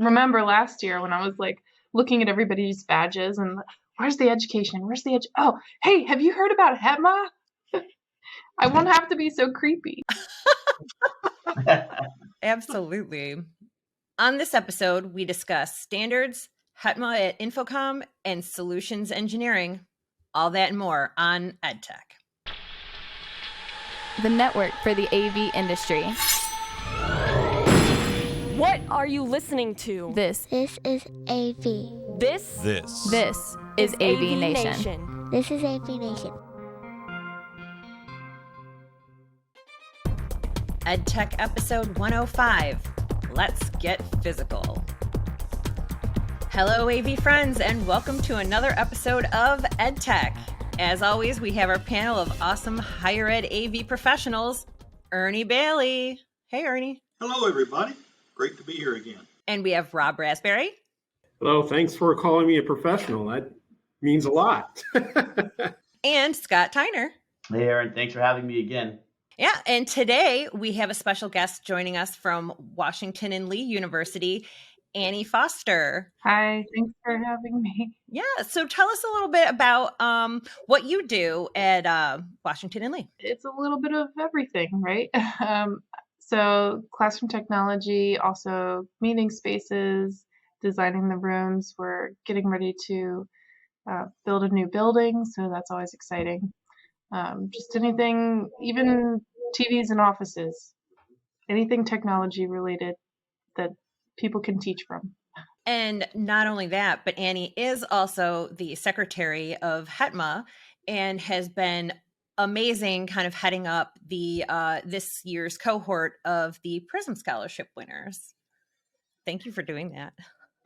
remember last year when I was like looking at everybody's badges and where's the education? Where's the Oh, hey, have you heard about HETMA? I won't have to be so creepy. Absolutely. On this episode, we discuss standards, HETMA at InfoComm, and solutions engineering. All that and more on EdTech. The network for the AV industry. What are you listening to? This is AV. This is AVNation. This is AVNation. EdTech episode 105. Let's get physical. Hello, AV friends, and welcome to another episode of EdTech. As always, we have our panel of awesome higher ed AV professionals, Ernie Bailey. Hey, Ernie. Hello, everybody. Great to be here again. And we have Rob Rasberry. Hello, thanks for calling me a professional. That means a lot. And Scott Tyner. Hey, Aaron, thanks for having me again. Yeah, and today we have a special guest joining us from Washington and Lee University, Annie Foster. Hi, thanks for having me. Yeah, so tell us a little bit about what you do at Washington and Lee. It's a little bit of everything, right? So classroom technology, also meeting spaces, designing the rooms. We're getting ready to build a new building, so that's always exciting. Just anything, even TVs in offices, anything technology related that people can teach from. And not only that, but Annie is also the secretary of HETMA and has been amazing kind of heading up the this year's cohort of the PRISM Scholarship winners. Thank you for doing that.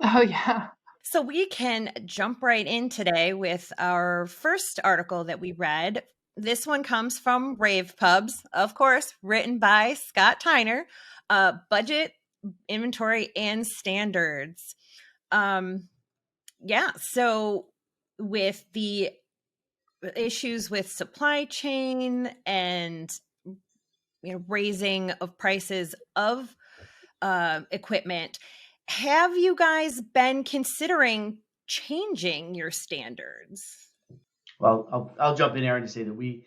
Oh, yeah. So we can jump right in today with our first article that we read. This one comes from Rave Pubs, of course, written by Scott Tyner, Budget, Inventory, and Standards. So with the issues with supply chain and raising of prices of equipment, have you guys been considering changing your standards? Well, I'll jump in, Aaron, to say that we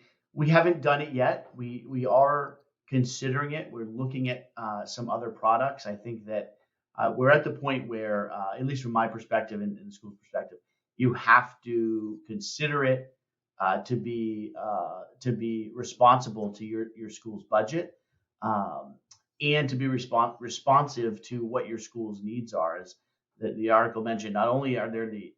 haven't done it yet. We are considering it. We're looking at some other products. I think that we're at the point where, at least from my perspective and the school's perspective, you have to consider it to be responsible to your school's budget and to be responsive to what your school's needs are. As the article mentioned, not only are there the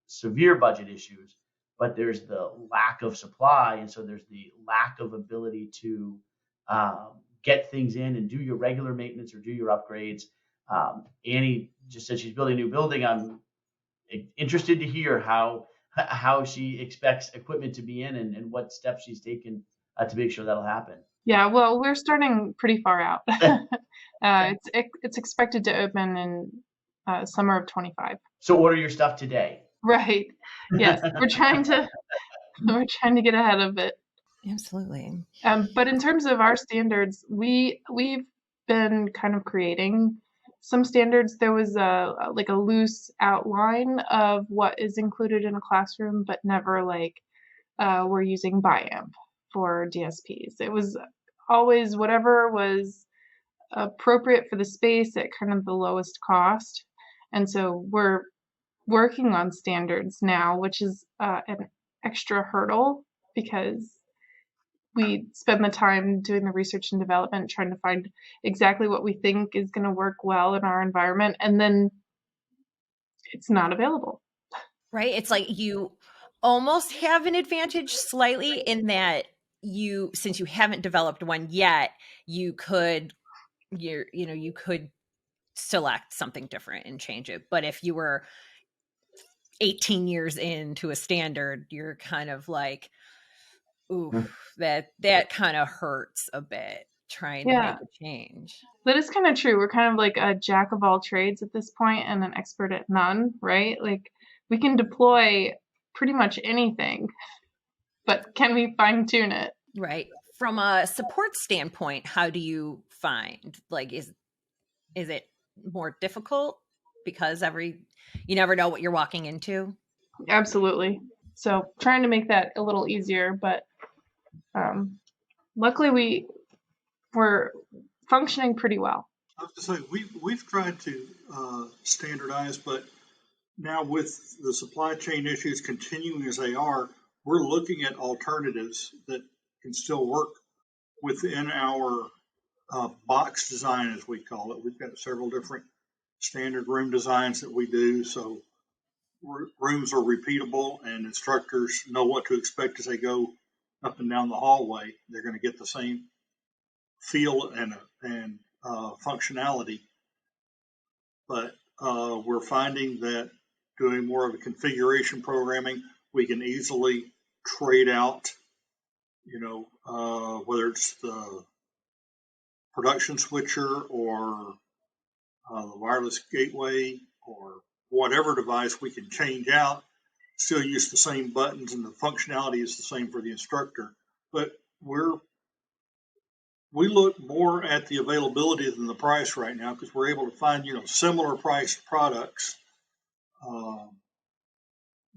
severe budget issues, but there's the lack of supply, and so there's the lack of ability to get things in and do your regular maintenance or do your upgrades. Annie just said she's building a new building. I'm interested to hear how she expects equipment to be in and what steps she's taken to make sure that'll happen. Yeah, well, we're starting pretty far out. It's expected to open in summer of 25. So order your stuff today. Right. Yes, we're trying to get ahead of it. Absolutely. But in terms of our standards, we've been kind of creating some standards. There was a loose outline of what is included in a classroom, but never we're using BIAMP for DSPs. It was always whatever was appropriate for the space at kind of the lowest cost. And so we're working on standards now, which is an extra hurdle because we spend the time doing the research and development, trying to find exactly what we think is going to work well in our environment, and then it's not available. Right? It's like you almost have an advantage slightly in that since you haven't developed one yet, you could select something different and change it. But if you were 18 years into a standard, you're kind of like, ooh, that kind of hurts a bit trying to make a change. That is kind of true. We're kind of like a jack of all trades at this point and an expert at none, right? Like we can deploy pretty much anything, but can we fine tune it? Right. From a support standpoint, how do you find, is it more difficult because you never know what you're walking into. Absolutely. So trying to make that a little easier, but luckily we're functioning pretty well. I have to say, we've tried to standardize, but now with the supply chain issues continuing as they are, we're looking at alternatives that can still work within our box design, as we call it. We've got several different standard room designs that we do, so rooms are repeatable and instructors know what to expect as they go up and down the hallway. They're going to get the same feel and functionality, but we're finding that doing more of a configuration programming, we can easily trade out, whether it's the production switcher or the wireless gateway or whatever device we can change out, still use the same buttons and the functionality is the same for the instructor. But we look more at the availability than the price right now, because we're able to find, similar priced products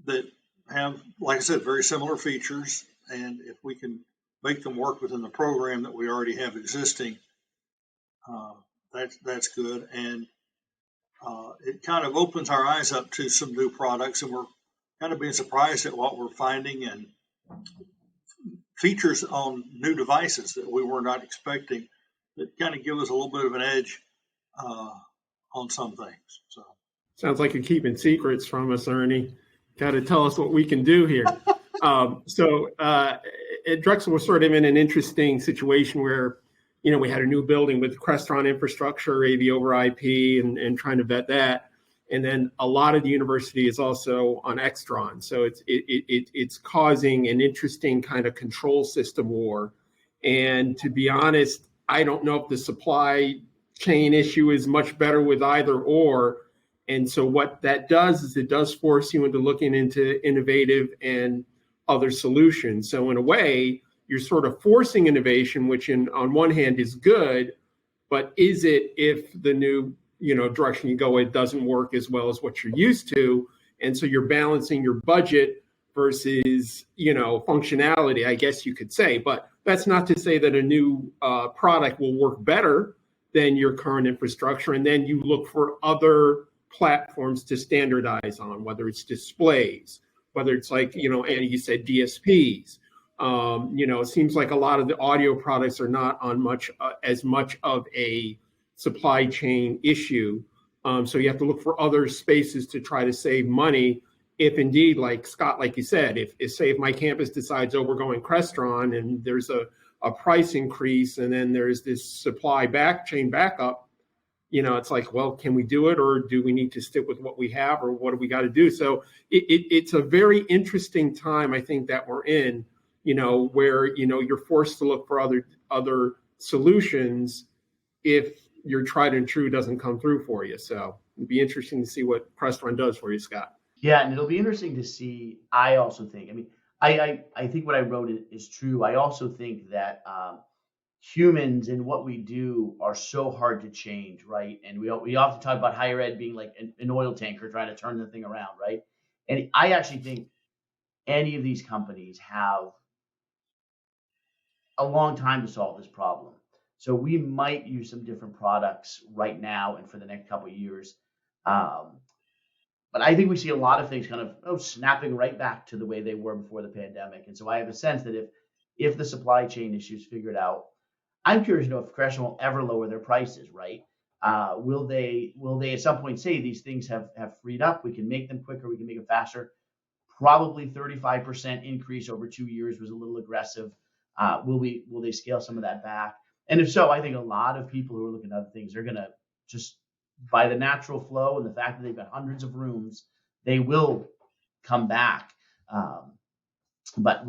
that have, like I said, very similar features. And if we can make them work within the program that we already have existing, that's good. And it kind of opens our eyes up to some new products, and we're kind of being surprised at what we're finding and features on new devices that we were not expecting that kind of give us a little bit of an edge on some things. So Sounds like you're keeping secrets from us, Ernie. Got to tell us what we can do here. Drexel was sort of in an interesting situation where, we had a new building with Crestron infrastructure, AV over IP, and trying to vet that. And then a lot of the university is also on Extron. So it's causing an interesting kind of control system war. And to be honest, I don't know if the supply chain issue is much better with either or. And so what that does is it does force you into looking into innovative and other solutions. So in a way, you're sort of forcing innovation, which on one hand is good, but is it if the new direction you go in doesn't work as well as what you're used to? And so you're balancing your budget versus functionality, I guess you could say. But that's not to say that a new product will work better than your current infrastructure. And then you look for other platforms to standardize on, whether it's displays, whether it's like Annie, you said DSPs. It seems like a lot of the audio products are not on as much of a supply chain issue. So you have to look for other spaces to try to save money. If indeed, like Scott, like you said, if my campus decides, we're going Crestron and there's a price increase and then there's this supply chain backup, it's like, well, can we do it, or do we need to stick with what we have, or what do we got to do? So it's a very interesting time, I think, that we're in, where, you're forced to look for other solutions if your tried and true doesn't come through for you. So it'd be interesting to see what Crestron does for you, Scott. Yeah, and it'll be interesting to see. I also think, I think what I wrote is true. I also think that humans and what we do are so hard to change, right? And we often talk about higher ed being like an oil tanker trying to turn the thing around, right? And I actually think any of these companies have a long time to solve this problem. So we might use some different products right now and for the next couple of years. But I think we see a lot of things kind of snapping right back to the way they were before the pandemic. And so I have a sense that if the supply chain issues figured out, I'm curious to know if Crestron will ever lower their prices, right? Will they at some point say these things have freed up? We can make them quicker. We can make them faster. Probably 35% increase over 2 years was a little aggressive. Will they scale some of that back? And if so, I think a lot of people who are looking at other things are going to just, by the natural flow and the fact that they've got hundreds of rooms, they will come back. But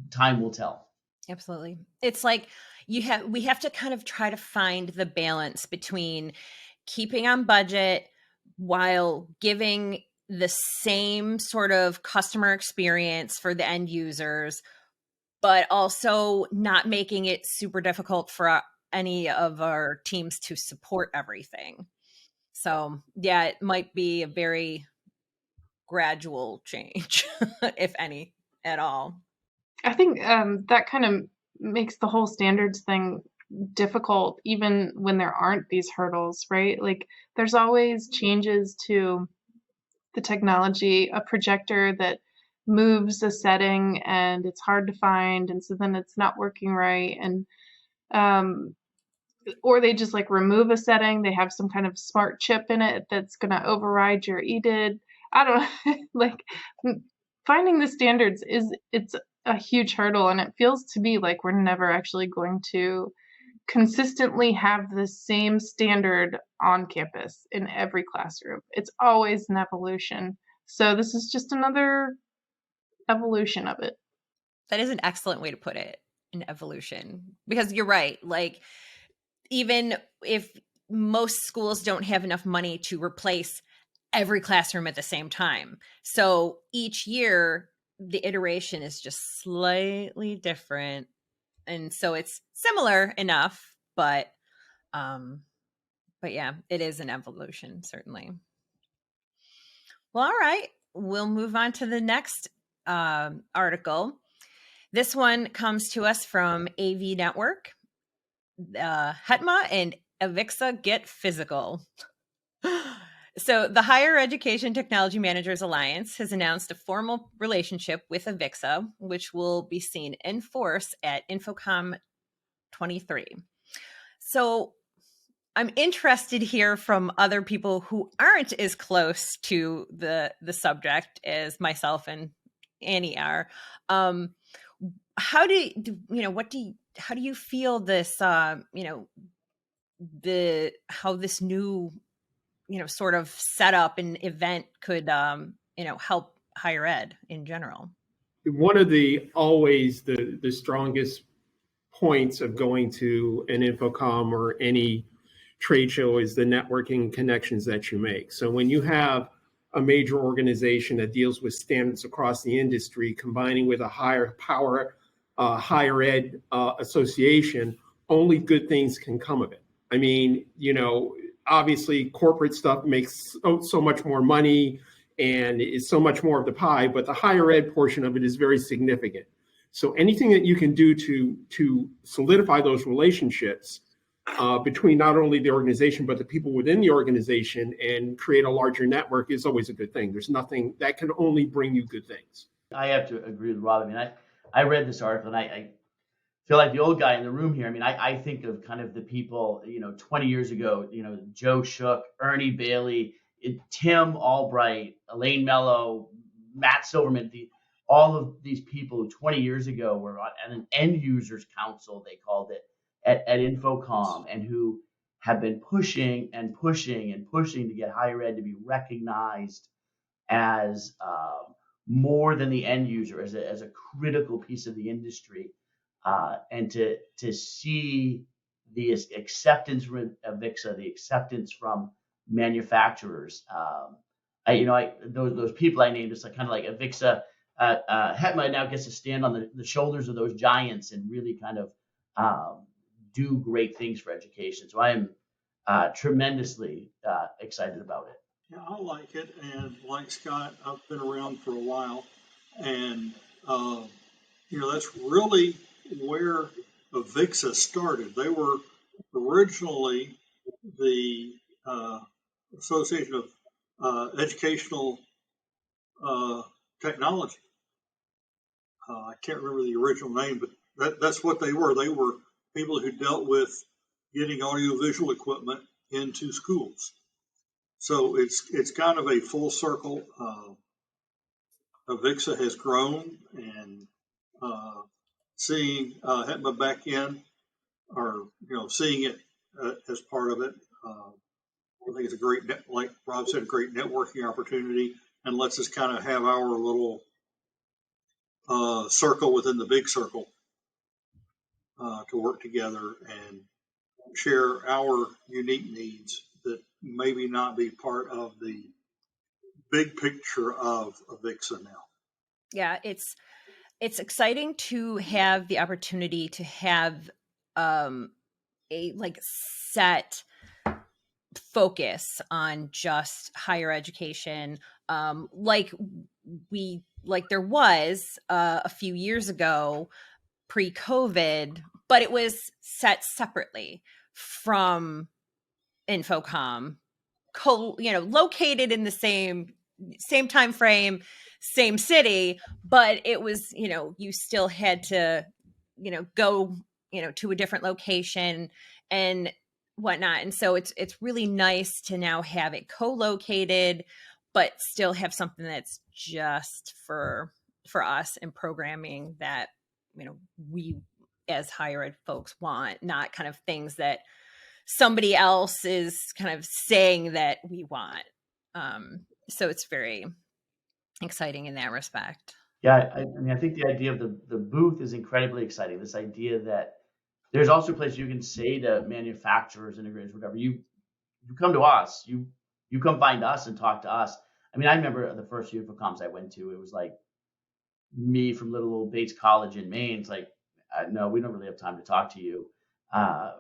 time will tell. Absolutely. It's like we have to kind of try to find the balance between keeping on budget while giving the same sort of customer experience for the end users, but also not making it super difficult for any of our teams to support everything. So yeah, it might be a very gradual change, if any at all. I think that kind of makes the whole standards thing difficult, even when there aren't these hurdles, right? Like, there's always changes to the technology, a projector that moves a setting and it's hard to find, and so then it's not working right. And or they just like remove a setting, they have some kind of smart chip in it that's going to override your EDID. I don't like finding the standards it's a huge hurdle, and it feels to me like we're never actually going to consistently have the same standard on campus in every classroom. It's always an evolution. So this is just another evolution of it. That is an excellent way to put it, an evolution, because you're right. Like, even if most schools don't have enough money to replace every classroom at the same time. So each year, the iteration is just slightly different. And so it's similar enough, but yeah, it is an evolution, certainly. Well, all right, we'll move on to the next article. This one comes to us from AV Network. HETMA and AVIXA get physical. So the Higher Education Technology Managers Alliance has announced a formal relationship with AVIXA, which will be seen in force at InfoComm 23. So I'm interested here from other people who aren't as close to the subject as myself and Annie are. How do you feel this, how this new, sort of setup and event could, help higher ed in general? One of the strongest points of going to an InfoComm or any trade show is the networking connections that you make. So when you have a major organization that deals with standards across the industry, combining with a higher ed association, only good things can come of it. I mean, obviously corporate stuff makes so much more money and is so much more of the pie, but the higher ed portion of it is very significant. So anything that you can do to solidify those relationships between not only the organization, but the people within the organization and create a larger network is always a good thing. There's nothing that can only bring you good things. I have to agree with Rob. I mean, I read this article and I feel like the old guy in the room here. I mean, I think of kind of the people, 20 years ago, Joe Shook, Ernie Bailey, Tim Albright, Elaine Mello, Matt Silverman, all of these people who 20 years ago were at an end users council, they called it, at InfoComm, and who have been pushing and pushing and pushing to get higher ed to be recognized as more than the end user, as a critical piece of the industry, and to see the acceptance from AVIXA, the acceptance from manufacturers. Those people I named, it's like kind of like AVIXA. HETMA now gets to stand on the shoulders of those giants and really kind of do great things for education. So I am tremendously excited about it. Yeah, I like it, and like Scott, I've been around for a while, and that's really where AVIXA started. They were originally the Association of Educational Technology. I can't remember the original name, but that's what they were. They were people who dealt with getting audiovisual equipment into schools. So it's kind of a full circle. AVIXA has grown, and seeing HETMA back in, or seeing it as part of it, I think it's a great, like Rob said, a great networking opportunity, and lets us kind of have our little circle within the big circle to work together and share our unique needs that maybe not be part of the big picture of AVIXA now. Yeah, it's exciting to have the opportunity to have a set focus on just higher education, like there was a few years ago pre-COVID, but it was set separately from InfoComm, located in the same time frame, same city, but it was, you still had to, go, to a different location and whatnot. And so it's really nice to now have it co-located, but still have something that's just for us and programming that, we as higher ed folks want, not kind of things that somebody else is kind of saying that we want. So it's very exciting in that respect. Yeah, I mean, I think the idea of the booth is incredibly exciting. This idea that there's also a place you can say to manufacturers, integrators, whatever, you come to us, you come find us and talk to us. I mean, I remember the first UFOComms I went to, it was like me from little old Bates College in Maine. It's like, no, we don't really have time to talk to you.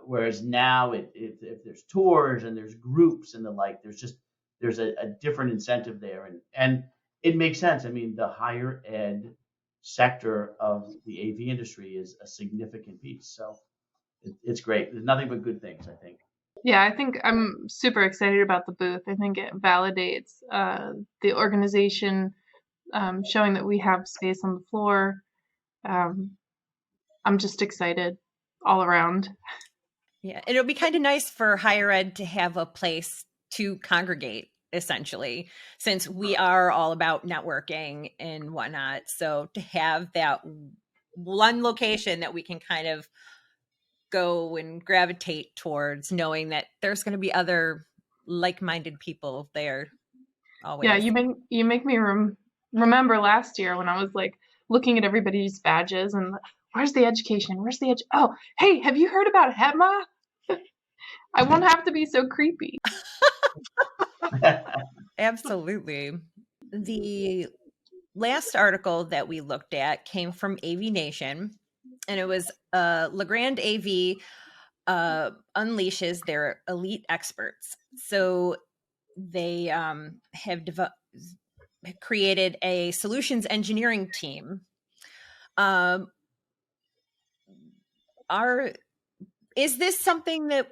Whereas now, if there's tours and there's groups and the like, there's a different incentive there, and it makes sense. I mean, the higher ed sector of the AV industry is a significant piece, so it's great. There's nothing but good things, I think. Yeah, I think I'm super excited about the booth. I think it validates the organization, showing that we have space on the floor. I'm just excited all around. Yeah, it'll be kind of nice for higher ed to have a place to congregate, essentially, since we are all about networking and whatnot. So to have that one location that we can kind of go and gravitate towards, knowing that there's going to be other like-minded people there always. Yeah, you make me remember last year when I was like looking at everybody's badges and where's the education? Where's the Oh, hey, have you heard about HETMA? I won't have to be so creepy. Absolutely. The last article that we looked at came from AVNation, and it was Legrand AV unleashes their elite experts. So they have created a solutions engineering team. Is this something that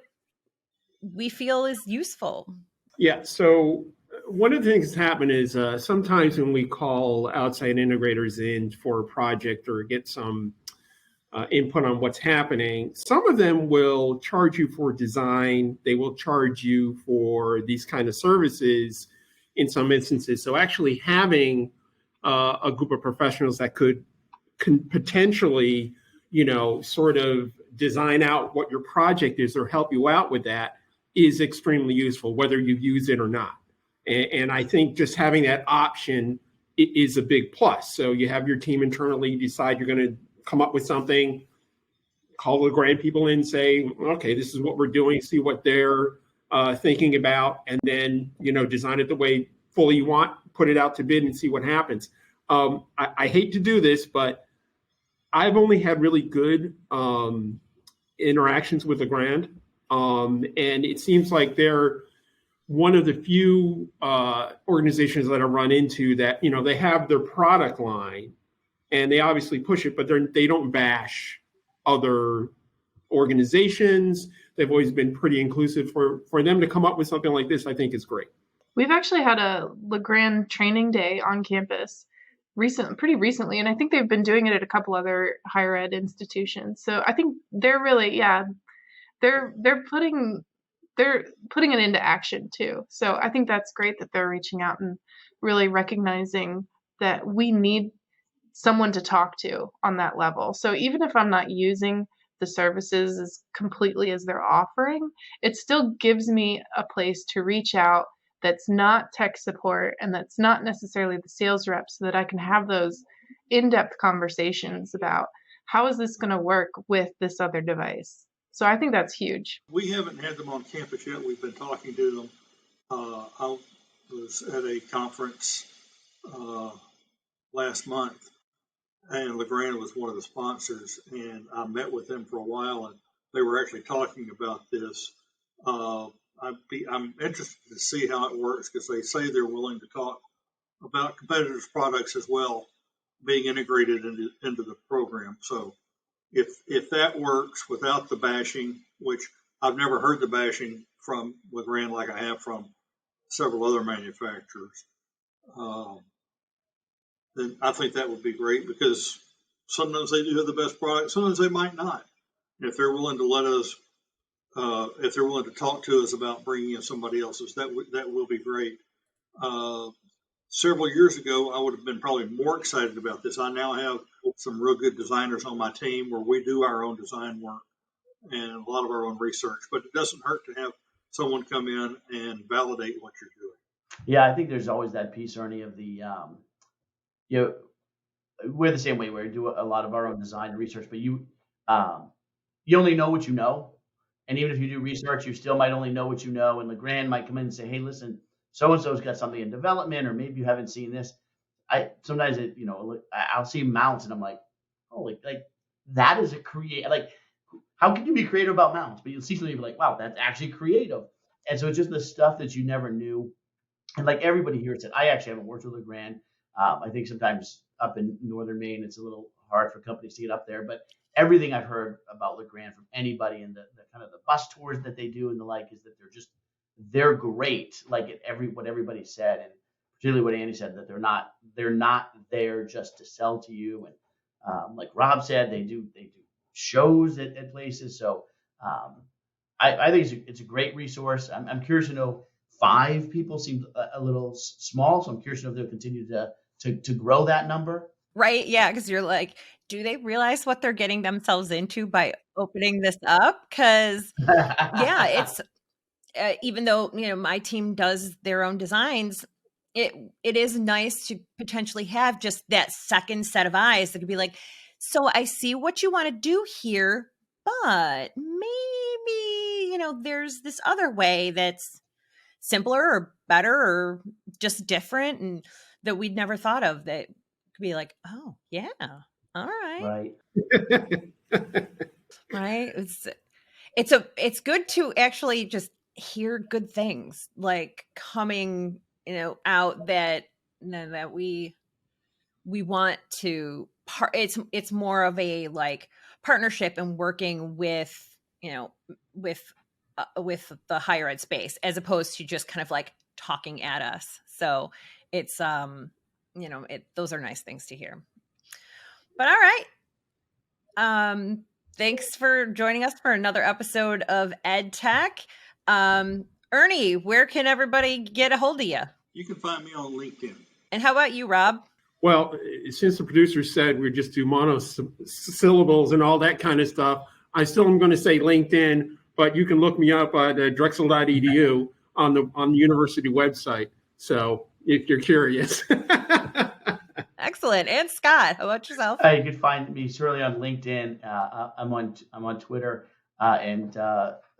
we feel is useful? Yeah. So one of the things that's happened is sometimes when we call outside integrators in for a project or get some input on what's happening, some of them will charge you for design. They will charge you for these kind of services in some instances. So actually having a group of professionals that can potentially, sort of design out what your project is or help you out with that is extremely useful, whether you use it or not. And I think just having that option is a big plus. So you have your team internally decide you're going to come up with something, call the grant people in, say, okay, this is what we're doing, see what they're thinking about, and then, design it the way fully you want, put it out to bid and see what happens. I hate to do this, but I've only had really good interactions with Legrand. And it seems like they're one of the few organizations that I run into that, they have their product line and they obviously push it, but they don't bash other organizations. They've always been pretty inclusive. For them to come up with something like this, I think is great. We've actually had a Legrand training day on campus pretty recently, and I think they've been doing it at a couple other higher ed institutions. So I think they're really, they're putting it into action too. So I think that's great that they're reaching out and really recognizing that we need someone to talk to on that level. So even if I'm not using the services as completely as they're offering, it still gives me a place to reach out that's not tech support and that's not necessarily the sales rep, so that I can have those in-depth conversations about how is this going to work with this other device. So I think that's huge. We haven't had them on campus yet. We've been talking to them. I was at a conference last month, and Legrand was one of the sponsors, and I met with them for a while, and they were actually talking about this. I'm interested to see how it works because they say they're willing to talk about competitors' products as well being integrated into the program. So if that works without the bashing, which I've never heard the bashing from Legrand like I have from several other manufacturers, then I think that would be great because sometimes they do have the best product, sometimes they might not. And if they're willing to let us, if they're willing to talk to us about bringing in somebody else's, that will be great. Several years ago, I would have been probably more excited about this. I now have some real good designers on my team where we do our own design work and a lot of our own research, but it doesn't hurt to have someone come in and validate what you're doing. Yeah, I think there's always that piece, Ernie, of the, we're the same way where we do a lot of our own design and research, but you only know what you know. And even if you do research, you still might only know what you know. And Legrand might come in and say, hey, listen, so-and-so's got something in development, or maybe you haven't seen this. Sometimes I'll see mounts and I'm like, oh, like that is how can you be creative about mounts? But you'll see something and be like, wow, that's actually creative. And so it's just the stuff that you never knew. And like everybody here said, I actually haven't worked with Legrand. I think sometimes up in northern Maine, it's a little hard for companies to get up there. But everything I've heard about Legrand from anybody and the kind of the bus tours that they do and the like is that they're great. Like what everybody said, and particularly what Andy said, that they're not there just to sell to you. And like Rob said, they do shows at places. So I think it's a great resource. I'm curious to know. 5 people seems a little small, so I'm curious to know if they'll continue to grow that number. Right? Yeah, because you're like, do they realize what they're getting themselves into by opening this up? Because yeah, it's even though my team does their own designs, it is nice to potentially have just that second set of eyes that could be like, so I see what you want to do here, but maybe there's this other way that's simpler or better or just different and that we'd never thought of, that could be like, oh yeah, all right. Right. It's good to actually just hear good things like coming out that we want to it's more of a like partnership and working with the higher ed space as opposed to just kind of like talking at us. So it's those are nice things to hear. But all right. Thanks for joining us for another episode of EdTech. Ernie, where can everybody get a hold of you? You can find me on LinkedIn. And how about you, Rob? Well, since the producer said we just do monosyllables and all that kind of stuff, I still am going to say LinkedIn, but you can look me up at drexel.edu on the university website. So if you're curious. Excellent. And Scott, how about yourself? You can find me certainly on LinkedIn. I'm on Twitter and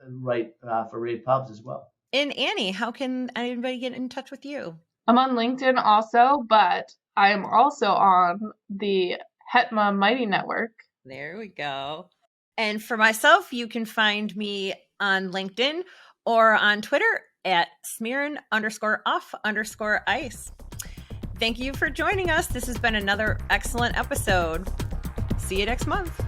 write for Rave Pubs as well. And Annie, how can anybody get in touch with you? I'm on LinkedIn also, but I am also on the HETMA Mighty Network. There we go. And for myself, you can find me on LinkedIn or on Twitter at smearin_off_ice. Thank you for joining us. This has been another excellent episode. See you next month.